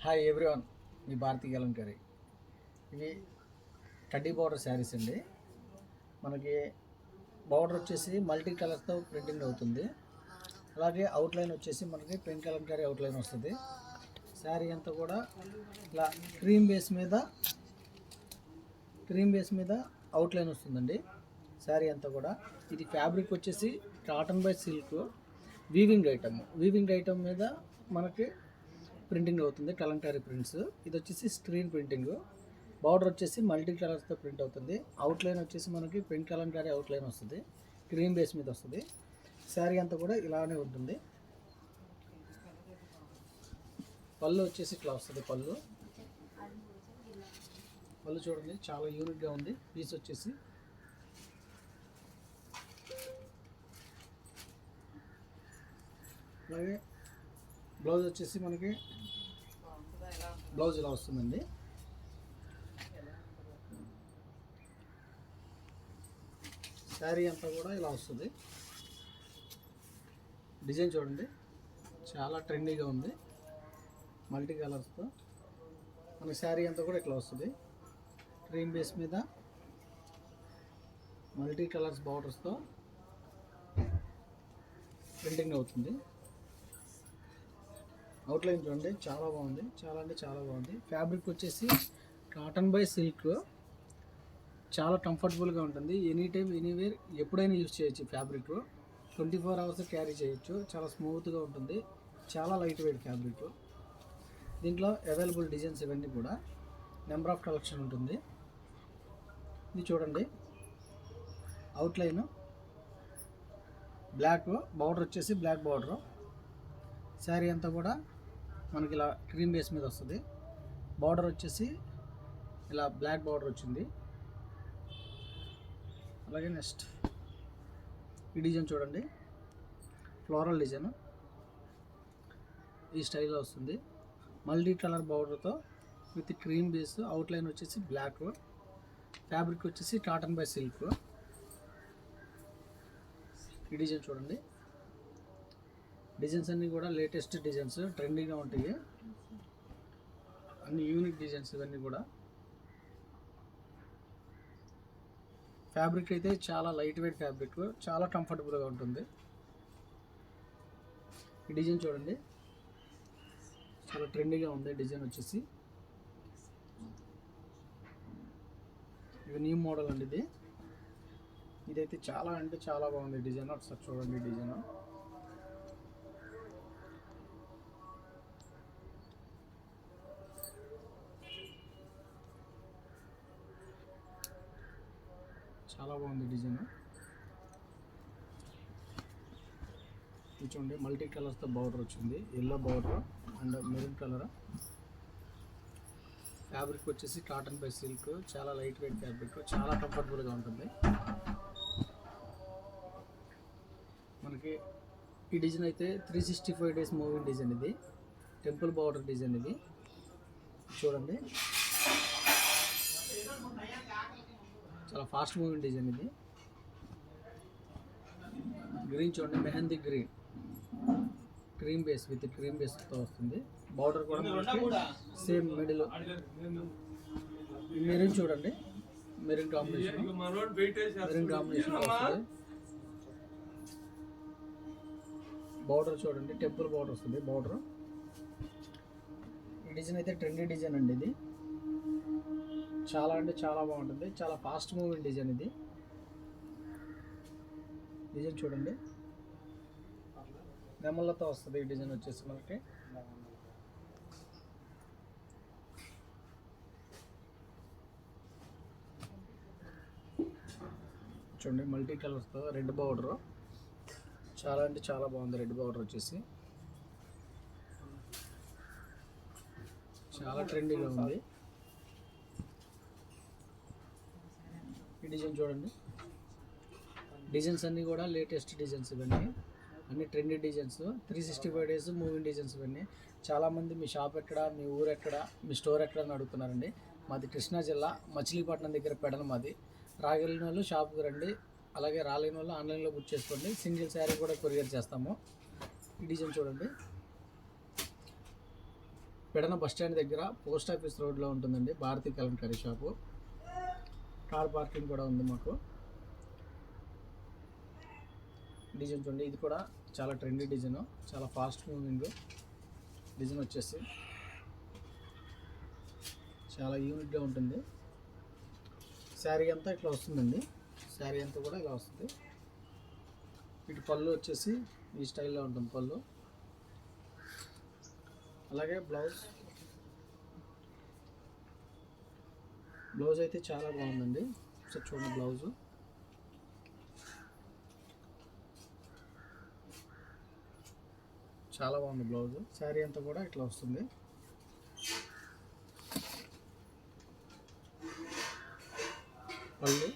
Hi everyone, మీ భారతీ కలంకరీ. ఇవి కడ్డీ border saris అండి. మనకి బార్డర్ వచ్చేసి మల్టీ కలర్తో ప్రింటింగ్ అవుతుంది. అలాగే అవుట్లైన్ వచ్చేసి మనకి పెన్ కలంకరీ అవుట్లైన్ వస్తుంది. శారీ అంతా కూడా ఇలా క్రీమ్ బేస్ మీద అవుట్లైన్ వస్తుందండి. శారీ అంతా కూడా ఇది ఫ్యాబ్రిక్ వచ్చేసి cotton by silk weaving item మీద మనకి ప్రింటింగ్ అవుతుంది. కలంకారీ ప్రింట్స్. ఇది వచ్చేసి స్క్రీన్ ప్రింటింగ్. బార్డర్ వచ్చేసి మల్టీ కలర్స్తో ప్రింట్ అవుతుంది. అవుట్లైన్ వచ్చేసి మనకి పెన్ కలంకారీ అవుట్లైన్ వస్తుంది. క్రీమ్ బేస్ మీద వస్తుంది. శారీ అంతా కూడా ఇలానే ఉంటుంది. పళ్ళు వచ్చేసి ఇట్లా వస్తుంది. పళ్ళు చూడండి, చాలా యూనిక్గా ఉంది. పీస్ వచ్చేసి అలాగే బ్లౌజ్ వచ్చేసి మనకి బ్లౌజ్ ఇలా వస్తుందండి. శారీ అంతా కూడా ఇలా వస్తుంది. డిజైన్ చూడండి, చాలా ట్రెండీగా ఉంది. మల్టీ కలర్స్తో మన శారీ అంతా కూడా ఇట్లా వస్తుంది. క్రీమ్ బేస్ మీద మల్టీ కలర్స్ బార్డర్స్తో ప్రింటింగ్ అవుతుంది. అవుట్లైన్ చూడండి, చాలా బాగుంది. చాలా అంటే చాలా బాగుంది. ఫ్యాబ్రిక్ వచ్చేసి కాటన్ బై సిల్క్. చాలా కంఫర్టబుల్గా ఉంటుంది. ఎనీ టైం ఎనీవేర్ ఎప్పుడైనా యూజ్ చేయొచ్చు. ఫ్యాబ్రిక్ 24 అవర్స్ క్యారీ చేయొచ్చు. చాలా స్మూత్గా ఉంటుంది. చాలా లైట్ వెయిట్ ఫ్యాబ్రిక్. దీంట్లో అవైలబుల్ డిజైన్స్ ఇవన్నీ కూడా నెంబర్ ఆఫ్ కలెక్షన్ ఉంటుంది. ఇది చూడండి, అవుట్లైన్ బ్లాక్, బార్డర్ వచ్చేసి బ్లాక్ బార్డర్. శారీ అంతా కూడా మనకి ఇలా క్రీమ్ బేస్ మీద వస్తుంది. బార్డర్ వచ్చేసి ఇలా బ్లాక్ బార్డర్ వచ్చింది. అలాగే నెక్స్ట్ ఈ డిజైన్ చూడండి, ఫ్లోరల్ డిజైన్ ఈ స్టైల్లో వస్తుంది. మల్టీ కలర్ బార్డర్తో విత్ క్రీమ్ బేస్. అవుట్లైన్ వచ్చేసి బ్లాక్. ఫ్యాబ్రిక్ వచ్చేసి కాటన్ బై సిల్క్. ఈ డిజైన్ చూడండి. డిజైన్స్ అన్నీ కూడా లేటెస్ట్ డిజైన్స్, ట్రెండీగా ఉంటాయి. అన్ని యూనిక్ డిజైన్స్ ఇవన్నీ కూడా. ఫ్యాబ్రిక్ అయితే చాలా లైట్ వెయిట్ ఫ్యాబ్రిక్, చాలా కంఫర్టబుల్గా ఉంటుంది. ఈ డిజైన్ చూడండి, చాలా ట్రెండీగా ఉంది. డిజైన్ వచ్చేసి ఇది న్యూ మోడల్ అండి. ఇదైతే చాలా అంటే చాలా బాగుంది డిజైన్. ఒకసారి చూడండి డిజైన్. చాలా బాగుంది డిజైన్. ఇది చూడండి, మల్టీ కలర్స్తో బార్డర్ వచ్చింది. Yellow border and maroon colour. Fabric వచ్చేసి కాటన్ బై సిల్క్. చాలా లైట్ వెయిట్ ఫ్యాబ్రిక్, చాలా కంఫర్టబుల్గా ఉంటుంది. మనకి ఈ డిజైన్ అయితే 365 డేస్ మూవింగ్ డిజైన్. ఇది టెంపుల్ బార్డర్ డిజైన్. ఇది చూడండి, చాలా ఫాస్ట్ మూవింగ్ డిజైన్. ఇది గ్రీన్ చూడండి, mehndi green, cream base with cream బేస్తో వస్తుంది. బార్డర్ కూడా సేమ్ మిడిల్. మెరూన్ చూడండి, మెరూన్ కాంబినేషన్ వస్తుంది. బార్డర్ చూడండి, టెంపుల్ బార్డర్ వస్తుంది. బార్డర్ ఈ డిజైన్ అయితే ట్రెండీ డిజైన్ అండి. ఇది చాలా అంటే చాలా బాగుంటుంది. చాలా ఫాస్ట్ మూవింగ్ డిజైన్. ఇది డిజైన్ చూడండి, నెమళ్ళతో వస్తుంది. ఈ డిజైన్ వచ్చేసి మనకి చూడండి, మల్టీ కలర్స్తో రెడ్ బార్డర్. చాలా అంటే చాలా బాగుంది. రెడ్ బార్డర్ వచ్చేసి చాలా ట్రెండీగా ఉంది. ఈ డిజైన్ చూడండి, డిజైన్స్ అన్నీ కూడా లేటెస్ట్ డిజైన్స్. ఇవన్నీ అన్ని trendy designs. 365 days moving designs ఇవన్నీ. చాలామంది మీ షాప్ ఎక్కడ, మీ ఊరు ఎక్కడ, మీ స్టోర్ ఎక్కడ అని అడుగుతున్నారండి. మాది కృష్ణా జిల్లా, మచిలీపట్నం దగ్గర పెడన మాది. రాగలిగిన వాళ్ళు షాప్కి రండి. అలాగే రాలేని వాళ్ళు ఆన్లైన్లో బుక్ చేసుకోండి. సింగిల్ శారీ కూడా కొరియర్ చేస్తాము. ఈ డిజైన్ చూడండి, పెడన బస్ స్టాండ్ దగ్గర పోస్ట్ ఆఫీస్ రోడ్లో ఉంటుందండి Bharati Kalamkari shop. Car parking కూడా ఉంది మాకు. డిజైన్ చూడండి, ఇది కూడా చాలా ట్రెండీ డిజైన్, చాలా ఫాస్ట్ మూవింగ్ డిజైన్ వచ్చేసి చాలా యూనిక్గా ఉంటుంది. శారీ అంతా ఇట్లా వస్తుందండి, శారీ అంతా కూడా ఇలా వస్తుంది. ఇటు పళ్ళు వచ్చేసి ఈ స్టైల్లో ఉంటుంది పళ్ళు. అలాగే బ్లౌజ్ అయితే చాలా బాగుందండి. ఒకసారి చూడండి బ్లౌజు. చాలా బాగుంది బ్లౌజు. శారీ అంతా కూడా ఇట్లా వస్తుంది. పళ్ళు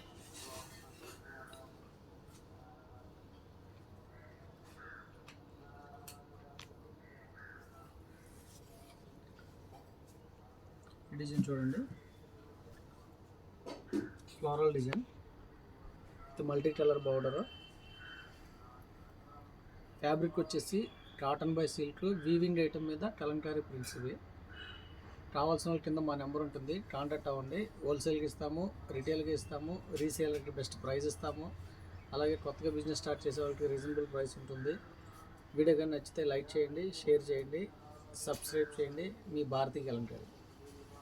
డిజైన్ చూడండి, floral design with multi colour border. Fabric వచ్చేసి cotton by silk weaving item మీద కలంకారీ ప్రింట్స్. ఇవి కావాల్సిన వాళ్ళ కింద మా నెంబర్ ఉంటుంది, కాంటాక్ట్ అవ్వండి. హోల్సేల్కి ఇస్తాము, రిటైల్కి ఇస్తాము, రీసేలర్కి బెస్ట్ ప్రైస్ ఇస్తాము. అలాగే కొత్తగా బిజినెస్ స్టార్ట్ చేసే వాళ్ళకి రీజనబుల్ ప్రైస్ ఉంటుంది. వీడియో కానీ నచ్చితే లైక్ చేయండి, షేర్ చేయండి, సబ్స్క్రైబ్ చేయండి. మీ భారతీ కలంకారీ.